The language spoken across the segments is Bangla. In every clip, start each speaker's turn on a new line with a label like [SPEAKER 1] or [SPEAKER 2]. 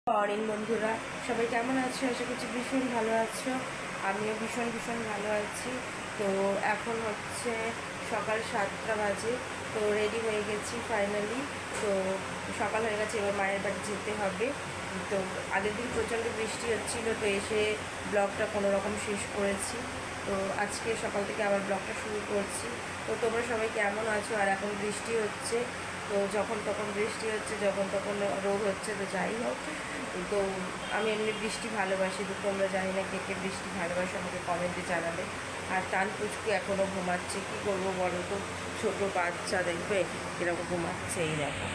[SPEAKER 1] মর্নিং বন্ধুরা, সবাই কেমন আছো? আশা করছি ভীষণ ভালো আছো। আমিও ভীষণ ভালো আছি। তো এখন হচ্ছে সকাল 7টা বাজে। তো রেডি হয়ে গেছি ফাইনালি। তো সকাল হয়ে গেছে, এবার মায়ের বাড়ি যেতে হবে। তো আগের দিন প্রচণ্ড বৃষ্টি হচ্ছিলো, তো এসে ব্লগটা কোনো রকম শেষ করেছি। তো আজকে সকাল থেকে আবার ব্লগটা শুরু করছি। তো তোমরা সবাই কেমন আছো? আর এখন বৃষ্টি হচ্ছে, তো যখন তখন বৃষ্টি হচ্ছে, যখন তখন রোদ হচ্ছে। তো যাই হোক, তো আমি এমনি বৃষ্টি ভালোবাসি। তো তোমরা জানি না কে কে বৃষ্টি ভালোবাসো, আমাকে কমেন্টে জানাবে। আর টান পুচকু এখনও ঘুমাচ্ছে, কী করবো বলো তো? ছোটো বাচ্চা দেখবে কীরকম ঘুমাচ্ছে, এই দেখো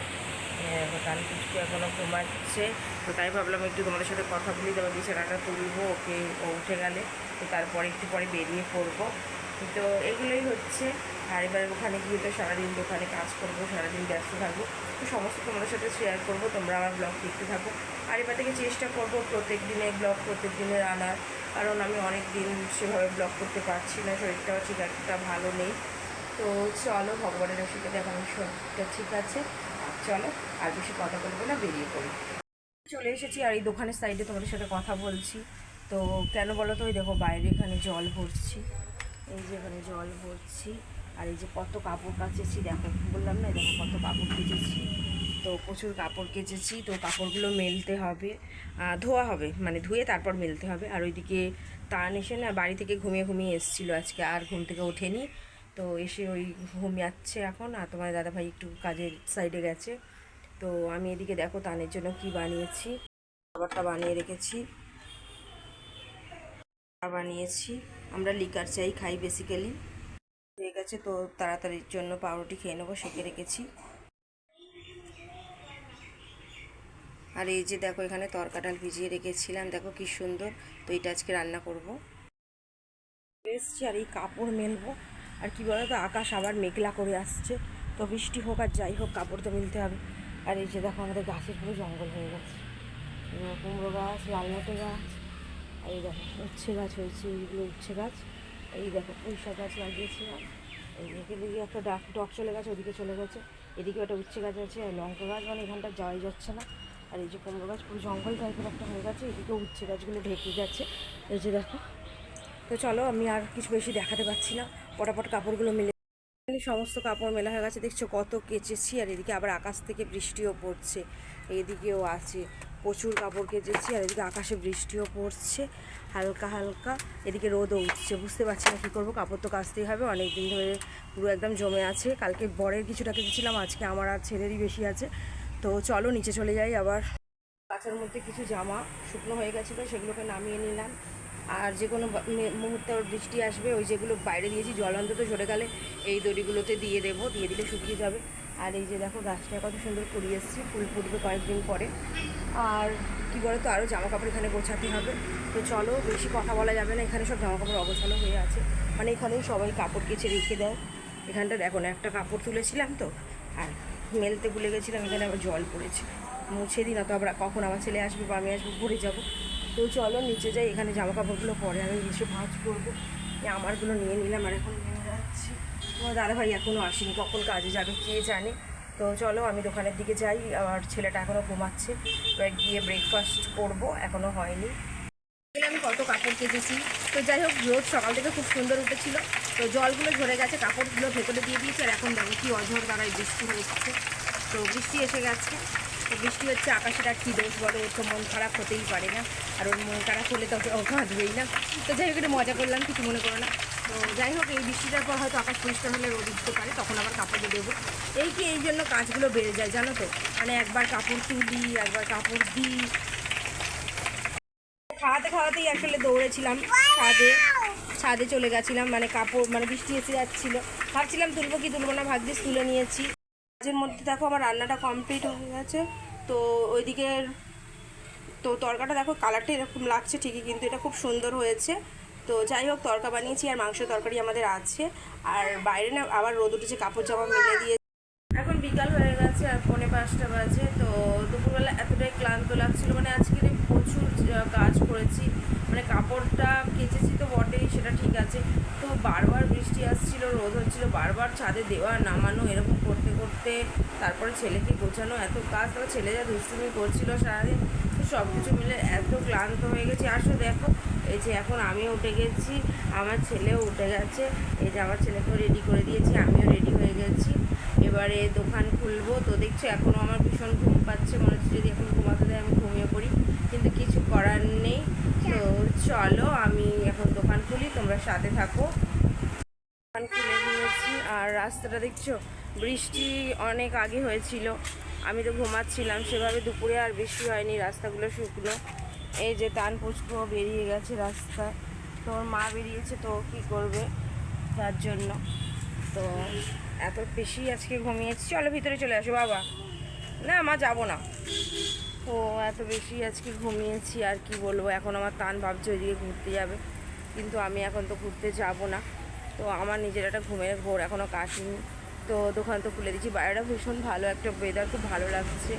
[SPEAKER 1] টান পুচকু এখনও ঘুমাচ্ছে। তো তাই ভাবলাম একটু তোমাদের সাথে কথা বলি, তারপর বিছানাটা তুলবো ওকে, ও উঠে গেলে তো তারপরে একটু পরে বেরিয়ে পড়বো। তো এগুলোই হচ্ছে। আর এবার ওখানে গিয়ে তো সারাদিন দোকানে কাজ করবো, সারাদিন ব্যস্ত থাকবো। তো সমস্ত তোমাদের সাথে শেয়ার করবো, তোমরা আমার ব্লগ দেখতে থাকো। আর এবার থেকে চেষ্টা করবো প্রত্যেক দিনের ব্লগ প্রত্যেক দিনের আনার, কারণ আমি অনেক দিন সেভাবে ব্লগ করতে পারছি না, শরীরটাও ঠিক একটা ভালো নেই। তো চলো, ভগবানের আশীর্বাদে এখন শরীরটা ঠিক আছে। চলো আর বেশি কথা বলবো না, বেরিয়ে পড়ি। চলে এসেছি আর এই দোকানের সাইডে তোমাদের সাথে কথা বলছি। তো কেন বলো তো? ওই দেখো বাইরে এখানে জল ভরছি, এই যে এখানে জল ভরছি। আর এই যে কত কাপড় কাচেছি, দেখো বললাম না, দেখো কত কাপড় কেচেছি। তো প্রচুর কাপড় কেচেছি। তো কাপড়গুলো মেলতে হবে, ধোয়া হবে, মানে ধুয়ে তারপর মেলতে হবে। আর ওইদিকে তান এসে না বাড়ি থেকে ঘুমিয়ে এসেছিলো আজকে, আর ঘুম থেকে ওঠেনি। তো এসে ওই ঘুমিয়াচ্ছে এখন। আর তোমার দাদাভাই একটু কাজের সাইডে গেছে। তো আমি এদিকে দেখো তানের জন্য কি বানিয়েছি, খাবারটা বানিয়ে রেখেছি। বানিয়েছি, আমরা লিকার চাই খাই বেসিক্যালি। হয়ে গেছে, তো তাড়াতাড়ির জন্য পাউরুটি খেয়ে নেবো, সেঁকে রেখেছি। আর এই যে দেখো এখানে তরকা ডাল ভিজিয়ে রেখেছিলাম, দেখো কি সুন্দর। তো এটা আজকে রান্না করব। এসছি আর এই কাপড় মেলবো। আর কি বলো তো, আকাশ আবার মেঘলা করে আসছে। তো বৃষ্টি হোক আর যাই হোক, কাপড় তো মিলতে হবে। আর এই যে দেখো আমাদের গাছের পুরো জঙ্গল হয়ে গেছে। কুমড়ো গাছ, লালমোটে গাছ, এই দেখো উচ্ছে গাছ হয়েছে, এইগুলো উচ্ছে গাছ। এই দেখো পুঁইশাক গাছ লাগিয়েছিলাম। এইদিকে দিকে একটা ডক চলে গেছে, ওদিকে চলে গেছে। এদিকে একটা উচ্ছে গাছ আছে, আর লঙ্কা গাছ, মানে এখানটা যাওয়াই যাচ্ছে না। আর এই যে কুমড়ো গাছ পুরো জঙ্গল টাইপের একটা হয়ে গেছে, এদিকে উচ্ছে গাছগুলো ঢেকে গেছে, এই যে দেখো। তো চলো, আমি আর কিছু বেশি দেখাতে পারছি না, পটাপট কাপড়গুলো মেলে। সমস্ত কাপড় মেলা হয়ে গেছে, দেখছো কত কেচেছি। আর এদিকে আবার আকাশ থেকে বৃষ্টিও পড়ছে, এদিকেও আছে প্রচুর কাপড় কেচেছি। আর এদিকে আকাশে বৃষ্টিও পড়ছে হালকা হালকা, এদিকে রোদও উঠছে। বুঝতে পারছি না কী করবো, কাপড় তো কাচতেই হবে, অনেক দিন ধরে পুরো একদম জমে আছে। কালকে বরের কিছুটা কেচেছিলাম, আজকে আমার আর ছেলেরই বেশি আছে। তো চলো নিচে চলে যাই। আবার কাঁচার মধ্যে কিছু জামা শুকনো হয়ে গেছিলো, সেগুলোকে নামিয়ে নিলাম। আর যে কোনো মুহূর্তে বৃষ্টি আসবে, ওই যেগুলো বাইরে দিয়েছি জল অন্তত ঝরে গেলে এই দড়িগুলোতে দিয়ে দেবো, দিয়ে দিলে শুকিয়ে যাবে। আর এই যে দেখো গাছটা কত সুন্দর কুড়িয়ে এসেছি, ফুল ফুটবে কয়েকদিন পরে। আর কী বলো তো, আরও জামা কাপড় এখানে গোছাতে হবে। তো চলো, বেশি কথা বলা যাবে না, এখানে সব জামা কাপড় অগোছালো হয়ে আছে, মানে এখানেই সবাই কাপড় কেচে রেখে দেয়। এখানটা দেখো না, একটা কাপড় তুলেছিলাম তো, আর মেলতে ভুলে গেছিলাম, এখানে আবার জল পড়েছে, মুছে দিই না তো আবার কখন আমার ছেলে আসবে বা আমি আসবো পরে যাবো। তো চলো নিচে যাই, এখানে জামা কাপড়গুলো পরে আমি এসে ভাঁজ করবো। আমারগুলো নিয়ে নিলাম, আর এখন নিয়ে যাচ্ছি। তোমার দাদাভাই এখনও আসেনি, কখন কাজে যাবে কে জানে। তো চলো আমি দোকানের দিকে যাই, আর ছেলেটা এখনও ঘুমাচ্ছে, এবার গিয়ে ব্রেকফাস্ট করবো, এখনও হয়নি। আমি কত কাপড় কেচেছি। তো যাই হোক, রোদ সকাল থেকে খুব সুন্দর উঠেছিল, তো জলগুলো ঝরে গেছে, কাপড়গুলো ভেতরে দিয়ে দিয়েছি। আর এখন দেখো কি অঝোর দ্বারাই বৃষ্টি হচ্ছে। তো বৃষ্টি এসে গেছে, তো বৃষ্টি হচ্ছে, আকাশের আর কী দোষ বলো, ওর তো মন খারাপ হতেই পারে না, আর ওর মন খারাপ হলে তো ও কাঁদবেই না। তো যাই হোক, একটু মজা করলাম, কিছু মনে করো না। তো যাই হোক, এই বৃষ্টিটার পর হয়তো আকাশ পরিষ্কার হলে রোদ উঠতে পারে, তখন আবার কাপড়ে দেবো। এই জন্য কাজগুলো বেড়ে যায় জানো তো, মানে একবার কাপড় তুলি, একবার কাপড় দিই। খাওয়াতেই আসলে দৌড়েছিলাম, ছাদে চলে গেছিলাম, মানে কাপড়, মানে বৃষ্টি এসে যাচ্ছিলো, ভাবছিলাম তুলবো কি তুলবো না, ভাগ্যিস তুলে নিয়েছি। কাজের মধ্যে দেখো আমার রান্নাটা কমপ্লিট হয়ে গেছে। তো ওইদিকে তো তরকাটা দেখো, কালারটা এরকম লাগছে ঠিকই, কিন্তু এটা খুব সুন্দর হয়েছে। তো যাই হোক, তরকা বানিয়েছি, আর মাংস তরকারি আমাদের আছে। আর বাইরে না আবার রোদ উঠেছে, কাপড় জামা মেলে দিয়ে এখন বিকাল হয়ে গেছে, আর 4:45 বাজে। তো দুপুরবেলা এতটাই ক্লান্ত লাগছিল, মানে আজকে প্রচুর কাজ করেছি, মানে কাপড়টা কেচেছি তো বটেই, সেটা ঠিক আছে। তো বারবার বৃষ্টি আসছিল, রোদ হচ্ছিলো, বারবার ছাদে দেওয়া নামানো এরকম করতে করতে তারপরে ছেলেকে গোছানো, এত কাজ। তারপর ছেলে যা দুষ্টুমি করছিল সারাদিন, তো সব কিছু মিলে এত ক্লান্ত হয়ে গেছি। আসো দেখো, এই যে এখন আমিও উঠে গেছি, আমার ছেলেও উঠে গেছে। এই যে আমার ছেলেকেও রেডি করে দিয়েছি, আমিও রেডি হয়ে গেছি। এবারে দোকান খুলবো। তো দেখছো এখনও আমার ভীষণ ঘুম পাচ্ছে, মনে হচ্ছে যদি এখন ঘুমাতে দেয় আমি ঘুমিয়ে পড়ি, কিন্তু কিছু করার নেই। তো চলো আমি এখন দোকান খুলি, তোমরা সাথে থাকো। দোকান খুলে দিয়েছি। আর রাস্তাটা দেখছো, বৃষ্টি অনেক আগে হয়েছিল, আমি তো ঘুমাচ্ছিলাম সেভাবে, দুপুরে আর বৃষ্টি হয়নি, রাস্তাগুলো শুকনো। এই যে তান পুচকো বেরিয়ে গেছে রাস্তায়, তোর মা বেরিয়েছে, তো কী করবে তার জন্য। তো এত বেশি আজকে ঘুমিয়েছি, চলো ভিতরে চলে আসো বাবা। না মা যাবো না। তো এত বেশি আজকে ঘুমিয়েছি আর কি বলবো। এখন আমার তান ভাবছে ওইদিকে ঘুরতে যাবে, কিন্তু আমি এখন তো ঘুরতে যাব না। তো আমার নিজের একটা ঘুমের ঘোর এখনও কাটিনি। তো দোকান তো খুলে দিচ্ছি, বাইরেটা ভীষণ ভালো একটা ওয়েদার, খুব ভালো লাগছে।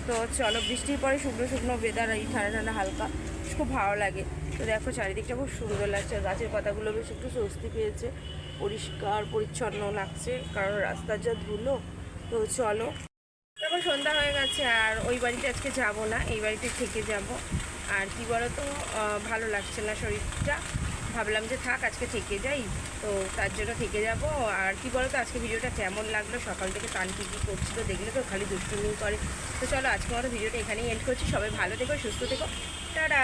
[SPEAKER 1] তো চলো, বৃষ্টির পরে শুকনো শুকনো ওয়েদার, এই ঠান্ডা ঠান্ডা হালকা, খুব ভালো লাগে। তো দেখো চারিদিকটা খুব সুন্দর লাগছে, গাছের পাতাগুলো বেশ একটু স্বস্তি পেয়েছে, পরিষ্কার পরিচ্ছন্ন লাগছে, কারণ রাস্তার যা ধুলো। তো চলো, তখন সন্ধ্যা হয়ে গেছে আর ওই বাড়িতে আজকে যাব না, এই বাড়িতে থেকে যাব। আর কি বলো তো, ভালো লাগছে না শরীরটা, ভাবলাম যে থাক আজকে থেকে যাই, তো তার জন্য থেকে যাব। আর কি বলো তো, আজকে ভিডিওটা কেমন লাগলো, সকাল থেকে তান কী কী করছিল দেখলে তো, খালি দুষ্টুমি করে। তো চলো আজকে আমাদের ভিডিওটা এখানেই এন্ড করছি। সবাই ভালো থেকো, সুস্থ থেকো, টাটা।